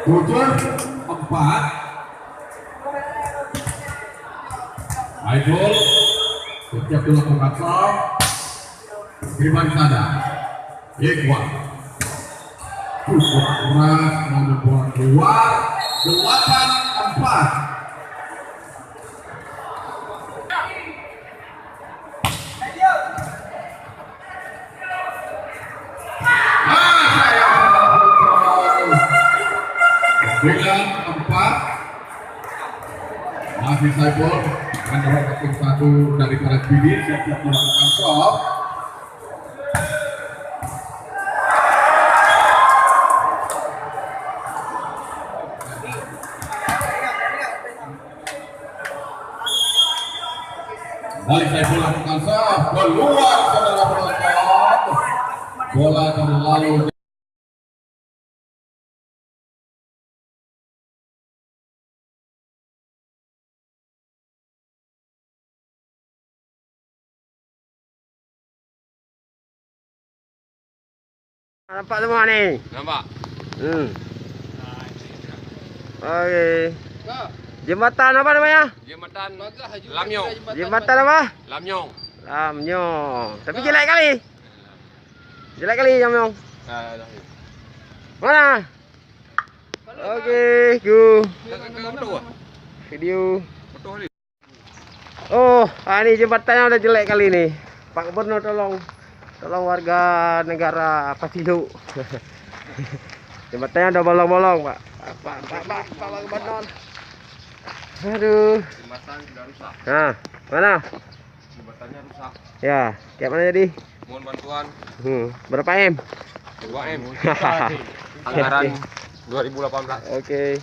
Bocor 4 Idol setiap dilakukan sal Griman sana Yekwa Cukup keras namun bola keluar 8-4 dengan 4 masih Saiful mendapat tim 1 dari para bibit siap-siap melakukan stop. Balik Saiful lakukan stop keluar saudara penonton, bola terlalu nampak semua ni. Nampak? Okey. Jembatan apa namanya? Jembatan Lamyong. Jembatan apa? Lamyong. Lamyong. Tapi jelek kali. Jelek kali Lamyong. Mana? Okey, go. Betul. Video. Betul ni. Oh, ni jembatannya udah jelek kali ni. Pak Gubernur tolong warga negara Pasilu. Jembatannya udah bolong-bolong, Pak. Pak Gubernur. Aduh. Jembatan sudah rusak. Nah, mana? Jembatannya rusak. Ya, kayak mana jadi? Mohon bantuan Berapa M? 2M. Anggaran 2018. Oke.